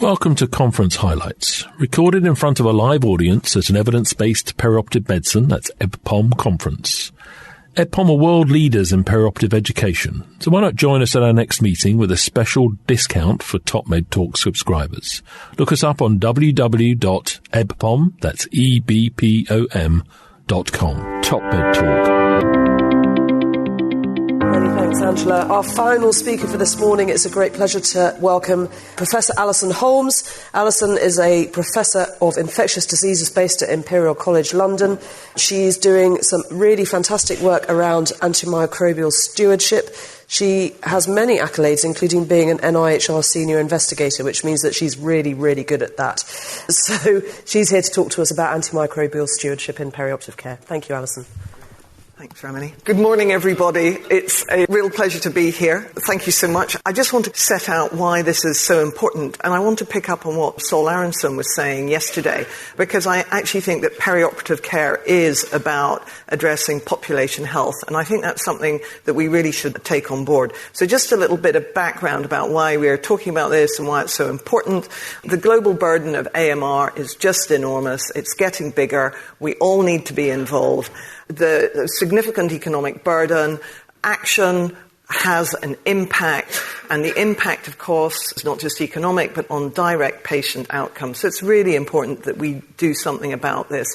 Welcome to Conference Highlights, recorded in front of a live audience at an evidence-based perioperative medicine, that's EBPOM conference. EBPOM are world leaders in perioperative education, so why not join us at our next meeting with a special discount for Top Med Talk subscribers. Look us up on www.ebpom, that's EBPOM.com. Top Med Talk. Many thanks, Angela. Our final speaker for this morning, it's a great pleasure to welcome Professor Alison Holmes. Alison is a Professor of Infectious Diseases based at Imperial College London. She's doing some really fantastic work around antimicrobial stewardship. She has many accolades, including being an NIHR senior investigator, which means that she's really, really good at that. So she's here to talk to us about antimicrobial stewardship in perioperative care. Thank you, Alison. Thanks, Ramani. Good morning, everybody. It's a real pleasure to be here. Thank you so much. I just want to set out why this is so important, and I want to pick up on what Saul Aronson was saying yesterday, because I actually think that perioperative care is about addressing population health, and I think that's something that we really should take on board. So just a little bit of background about why we're talking about this and why it's so important. The global burden of AMR is just enormous. It's getting bigger. We all need to be involved. The significant economic burden, action has an impact, and the impact, of course, is not just economic, but on direct patient outcomes. So it's really important that we do something about this,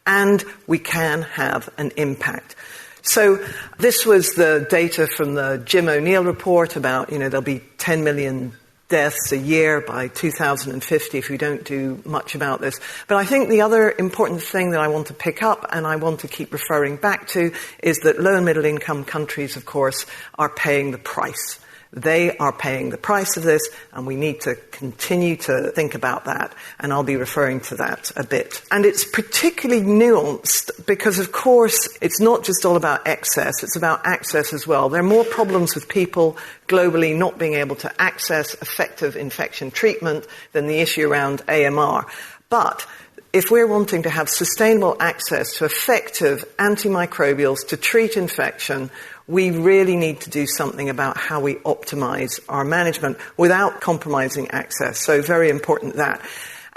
and we can have an impact. So this was the data from the Jim O'Neill report about, there'll be 10 million deaths a year by 2050 if we don't do much about this. But I think the other important thing that I want to pick up and I want to keep referring back to is that low and middle income countries, of course, are paying the price. They are paying the price of this, and we need to continue to think about that, and I'll be referring to that a bit. And it's particularly nuanced because, of course, it's not just all about excess, it's about access as well. There are more problems with people globally not being able to access effective infection treatment than the issue around AMR. But if we're wanting to have sustainable access to effective antimicrobials to treat infection, we really need to do something about how we optimize our management without compromising access. So very important that.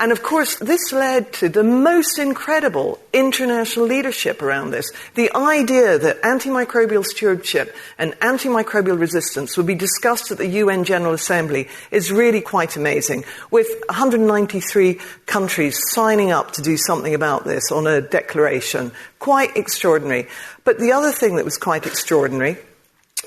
And of course, this led to the most incredible international leadership around this. The idea that antimicrobial stewardship and antimicrobial resistance would be discussed at the UN General Assembly is really quite amazing, with 193 countries signing up to do something about this on a declaration. Quite extraordinary. But the other thing that was quite extraordinary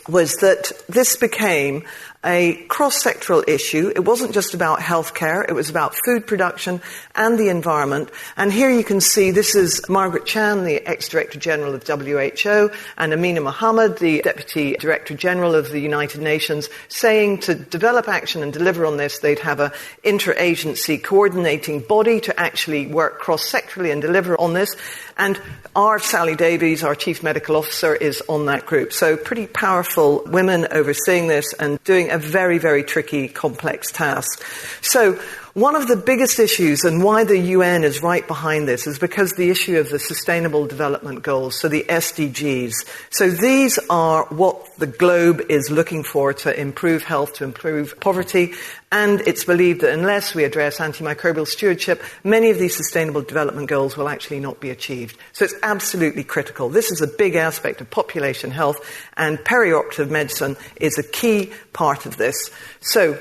was that this became a cross-sectoral issue. It wasn't just about healthcare, it was about food production and the environment. And here you can see this is Margaret Chan, the ex-Director General of WHO, and Amina Mohammed, the Deputy Director General of the United Nations, saying to develop action and deliver on this, they'd have an interagency coordinating body to actually work cross-sectorally and deliver on this. And our Sally Davies, our Chief Medical Officer, is on that group. So pretty powerful women overseeing this and doing a very, very tricky, complex task. So one of the biggest issues, and why the UN is right behind this, is because the issue of the Sustainable Development Goals, so the SDGs. So these are what the globe is looking for to improve health, to improve poverty, and it's believed that unless we address antimicrobial stewardship, many of these Sustainable Development Goals will actually not be achieved. So it's absolutely critical. This is a big aspect of population health, and perioperative medicine is a key part of this. So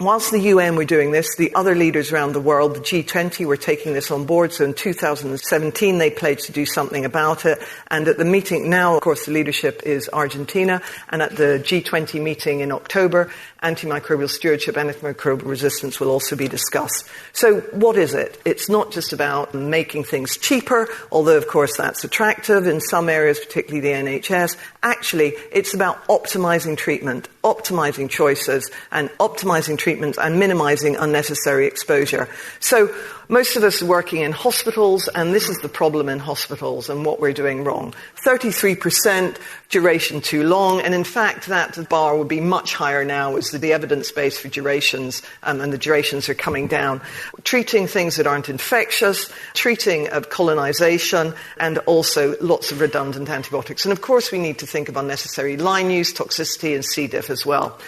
whilst the UN were doing this, the other leaders around the world, the G20, were taking this on board. So in 2017, they pledged to do something about it. And at the meeting now, of course, the leadership is Argentina. And at the G20 meeting in October, antimicrobial stewardship, antimicrobial resistance will also be discussed. So what is it? It's not just about making things cheaper, although, of course, that's attractive in some areas, particularly the NHS. Actually, it's about optimizing treatment, optimizing choices, and optimizing treatments and minimizing unnecessary exposure. So most of us are working in hospitals, and this is the problem in hospitals and what we're doing wrong. 33% duration too long, and in fact that bar would be much higher now as the evidence base for durations, and the durations are coming down. Treating things that aren't infectious, treating of colonization, and also lots of redundant antibiotics. And of course we need to think of unnecessary line use, toxicity, and C. diff as well.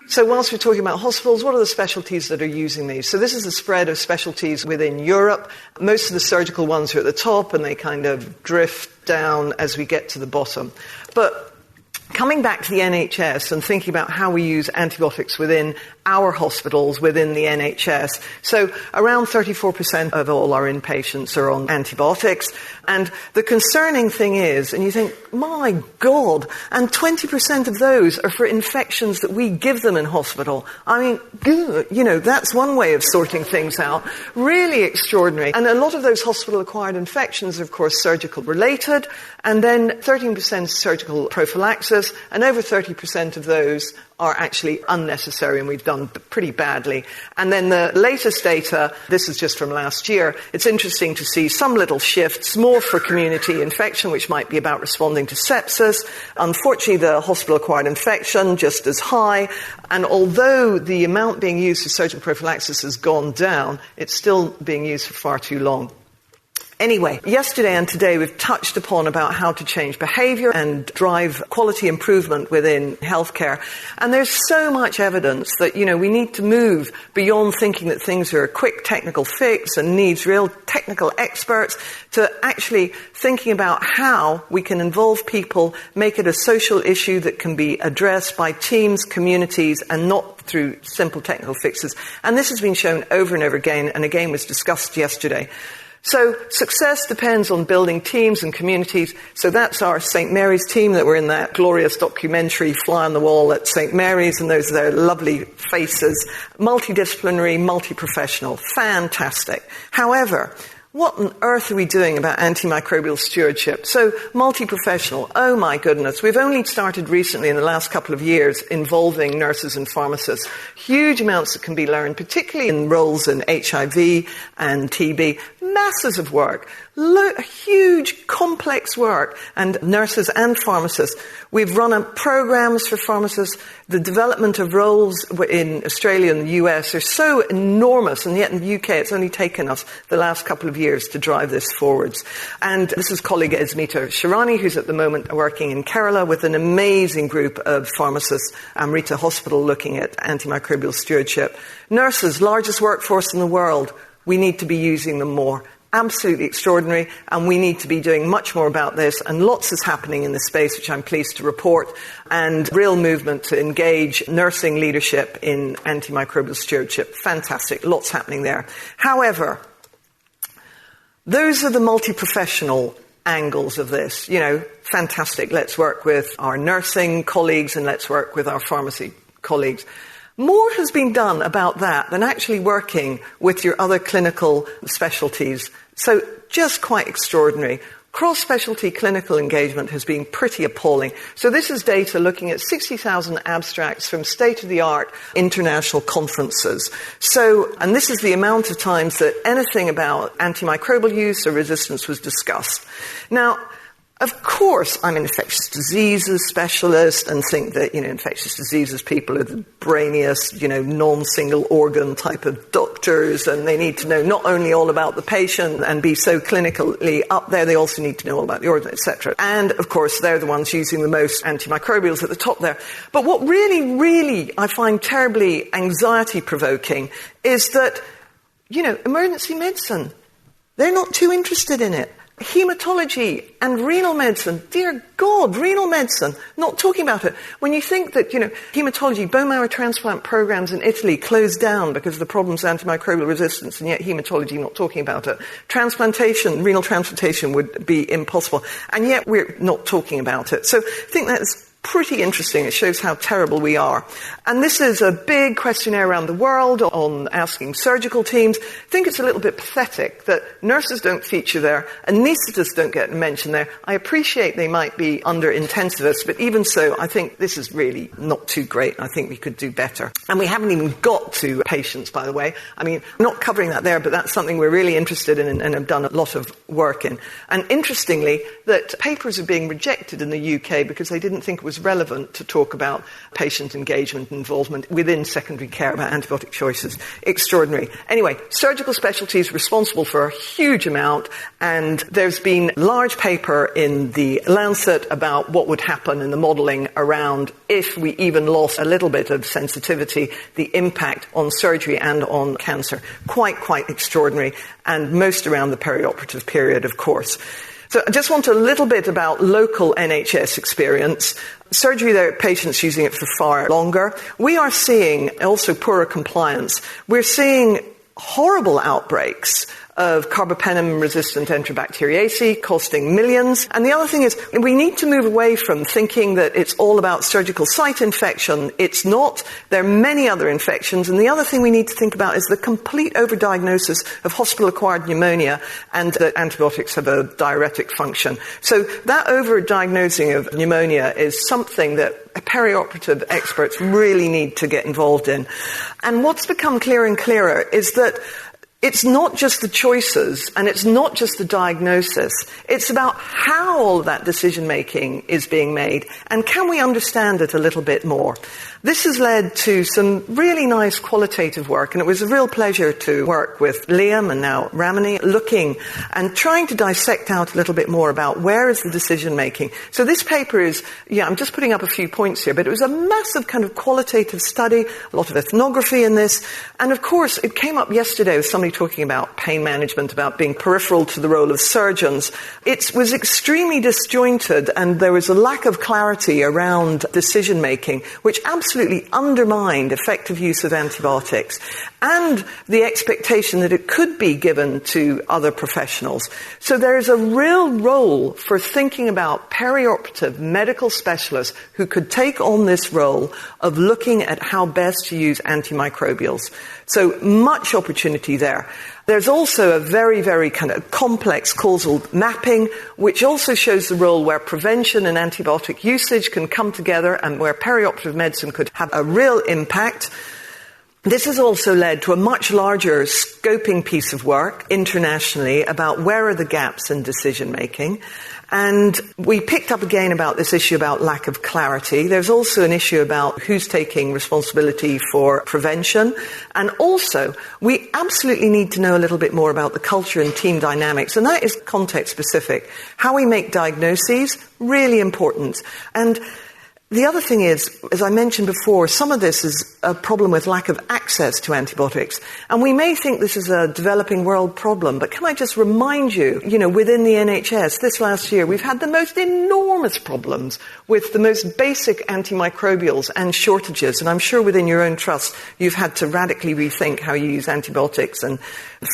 So whilst we're talking about hospitals, what are the specialties that are using these? So this is the spread of specialties within Europe. Most of the surgical ones are at the top and they kind of drift down as we get to the bottom. But coming back to the NHS and thinking about how we use antibiotics within our hospitals, within the NHS. So around 34% of all our inpatients are on antibiotics. And the concerning thing is, and you think, my God, and 20% of those are for infections that we give them in hospital. I mean, good, that's one way of sorting things out. Really extraordinary. And a lot of those hospital-acquired infections are, of course, surgical-related. And then 13% surgical prophylaxis, and over 30% of those are actually unnecessary, and we've done pretty badly. And then the latest data, this is just from last year, it's interesting to see some little shifts, more for community infection, which might be about responding to sepsis. Unfortunately, the hospital-acquired infection, just as high. And although the amount being used for surgical prophylaxis has gone down, it's still being used for far too long. Anyway, yesterday and today we've touched upon about how to change behaviour and drive quality improvement within healthcare. And there's so much evidence that, we need to move beyond thinking that things are a quick technical fix and needs real technical experts to actually thinking about how we can involve people, make it a social issue that can be addressed by teams, communities, and not through simple technical fixes. And this has been shown over and over again, and again was discussed yesterday. So success depends on building teams and communities. So that's our St. Mary's team that were in that glorious documentary Fly on the Wall at St. Mary's, and those are their lovely faces. Multidisciplinary, multi-professional. Fantastic. However, what on earth are we doing about antimicrobial stewardship? So, multi-professional, oh my goodness. We've only started recently in the last couple of years involving nurses and pharmacists. Huge amounts that can be learned, particularly in roles in HIV and TB. Masses of work. Huge, complex work. And nurses and pharmacists. We've run programs for pharmacists. The development of roles in Australia and the US are so enormous, and yet in the UK it's only taken us the last couple of years to drive this forwards. And this is colleague Esmita Sharani, who's at the moment working in Kerala with an amazing group of pharmacists, Amrita Hospital, looking at antimicrobial stewardship. Nurses, largest workforce in the world. We need to be using them more. Absolutely extraordinary, and we need to be doing much more about this, and lots is happening in this space, which I'm pleased to report, and real movement to engage nursing leadership in antimicrobial stewardship. Fantastic, lots happening there. However, those are the multi-professional angles of this. Fantastic, let's work with our nursing colleagues and let's work with our pharmacy colleagues. More has been done about that than actually working with your other clinical specialties. So just quite extraordinary. Cross-specialty clinical engagement has been pretty appalling. So this is data looking at 60,000 abstracts from state-of-the-art international conferences. And this is the amount of times that anything about antimicrobial use or resistance was discussed. Now, of course, I'm an infectious diseases specialist and think that, infectious diseases people are the brainiest, non-single organ type of doctors, and they need to know not only all about the patient and be so clinically up there, they also need to know all about the organ, etc. And, of course, they're the ones using the most antimicrobials at the top there. But what really, really I find terribly anxiety-provoking is that, emergency medicine, they're not too interested in it. Hematology and renal medicine, dear God, renal medicine, not talking about it. When you think that, hematology, bone marrow transplant programs in Italy closed down because of the problems of antimicrobial resistance, and yet hematology not talking about it. Transplantation, renal transplantation would be impossible, and yet we're not talking about it. So I think that's pretty interesting. It shows how terrible we are. And this is a big questionnaire around the world on asking surgical teams. I think it's a little bit pathetic that nurses don't feature there, anaesthetists don't get mentioned there. I appreciate they might be under intensivists, but even so, I think this is really not too great. I think we could do better. And we haven't even got to patients, by the way. I mean, I'm not covering that there, but that's something we're really interested in and have done a lot of work in. And interestingly, that papers are being rejected in the UK because they didn't think it was was relevant to talk about patient engagement and involvement within secondary care about antibiotic choices. Extraordinary. Anyway, surgical specialties responsible for a huge amount, and there's been a large paper in the Lancet about what would happen in the modelling around if we even lost a little bit of sensitivity, the impact on surgery and on cancer. Quite extraordinary, and most around the perioperative period, of course. So I just want a little bit about local NHS experience. Surgery, there are patients using it for far longer. We are seeing also poorer compliance. We're seeing horrible outbreaks of carbapenem-resistant enterobacteriaceae costing millions. And the other thing is, we need to move away from thinking that it's all about surgical site infection. It's not. There are many other infections. And the other thing we need to think about is the complete overdiagnosis of hospital-acquired pneumonia, and that antibiotics have a diuretic function. So that overdiagnosing of pneumonia is something that perioperative experts really need to get involved in. And what's become clearer and clearer is that it's not just the choices and it's not just the diagnosis. It's about how all of that decision-making is being made, and can we understand it a little bit more? This has led to some really nice qualitative work, and it was a real pleasure to work with Liam and now Ramani, looking and trying to dissect out a little bit more about where is the decision-making. So this paper is, I'm just putting up a few points here, but it was a massive kind of qualitative study, a lot of ethnography in this, and of course it came up yesterday with somebody talking about pain management, about being peripheral to the role of surgeons. It was extremely disjointed, and there was a lack of clarity around decision-making, which absolutely undermined effective use of antibiotics and the expectation that it could be given to other professionals. So there is a real role for thinking about perioperative medical specialists who could take on this role of looking at how best to use antimicrobials. So much opportunity there. There's also a very, very kind of complex causal mapping, which also shows the role where prevention and antibiotic usage can come together and where perioperative medicine could have a real impact. This has also led to a much larger scoping piece of work internationally about where are the gaps in decision-making. And we picked up again about this issue about lack of clarity. There's also an issue about who's taking responsibility for prevention. And also, we absolutely need to know a little bit more about the culture and team dynamics. And that is context-specific. How we make diagnoses, really important. And the other thing is, as I mentioned before, some of this is a problem with lack of access to antibiotics. And we may think this is a developing world problem, but can I just remind you, within the NHS, this last year, we've had the most enormous problems with the most basic antimicrobials and shortages. And I'm sure within your own trust, you've had to radically rethink how you use antibiotics, and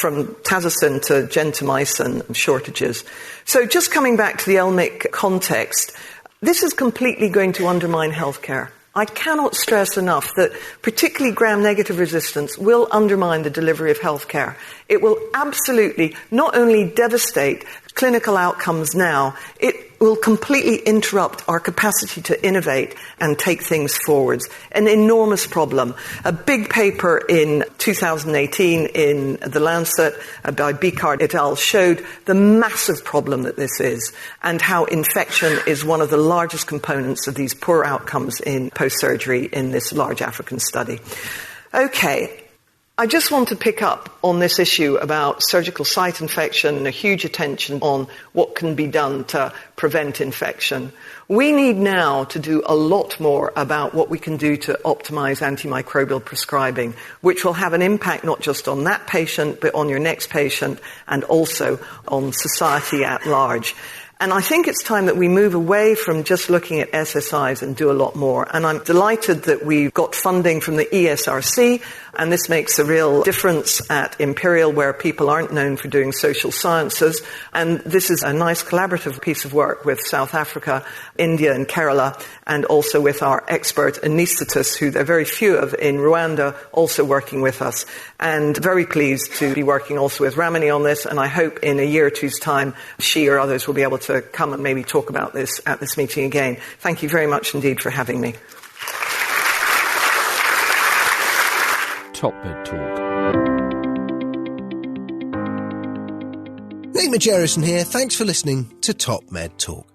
from tazocin to gentamicin shortages. So just coming back to the ELMIC context, this is completely going to undermine healthcare. I cannot stress enough that particularly gram-negative resistance will undermine the delivery of healthcare. It will absolutely not only devastate clinical outcomes now, it will completely interrupt our capacity to innovate and take things forwards. An enormous problem. A big paper in 2018 in The Lancet by Bicard et al. Showed the massive problem that this is, and how infection is one of the largest components of these poor outcomes in post-surgery in this large African study. Okay. I just want to pick up on this issue about surgical site infection and a huge attention on what can be done to prevent infection. We need now to do a lot more about what we can do to optimize antimicrobial prescribing, which will have an impact not just on that patient, but on your next patient and also on society at large. And I think it's time that we move away from just looking at SSIs and do a lot more. And I'm delighted that we've got funding from the ESRC, and this makes a real difference at Imperial, where people aren't known for doing social sciences. And this is a nice collaborative piece of work with South Africa, India and Kerala, and also with our expert anaesthetist, who there are very few of in Rwanda, also working with us. And very pleased to be working also with Ramani on this, and I hope in a year or two's time she or others will be able to come and maybe talk about this at this meeting again. Thank you very much indeed for having me. Top Med Talk. Nick Majerison here. Thanks for listening to Top Med Talk.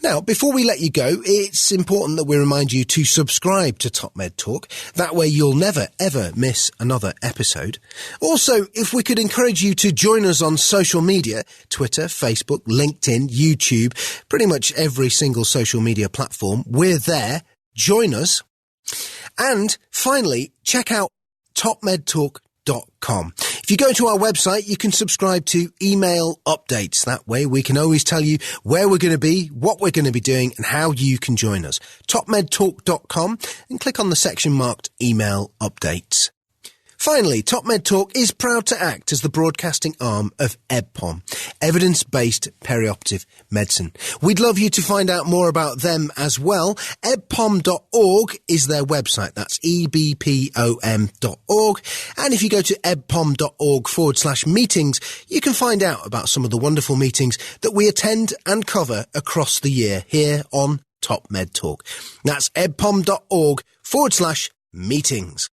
Now, before we let you go, it's important that we remind you to subscribe to Top Med Talk. That way you'll never, ever miss another episode. Also, if we could encourage you to join us on social media, Twitter, Facebook, LinkedIn, YouTube, pretty much every single social media platform, we're there. Join us. And finally, check out topmedtalk.com. If you go to our website, you can subscribe to email updates. That way we can always tell you where we're going to be, what we're going to be doing, and how you can join us. topmedtalk.com and click on the section marked email updates. Finally, Top Med Talk is proud to act as the broadcasting arm of EBPOM, Evidence-Based Perioperative Medicine. We'd love you to find out more about them as well. ebpom.org is their website. That's ebpom.org. And if you go to ebpom.org/meetings, you can find out about some of the wonderful meetings that we attend and cover across the year here on Top Med Talk. That's ebpom.org/meetings.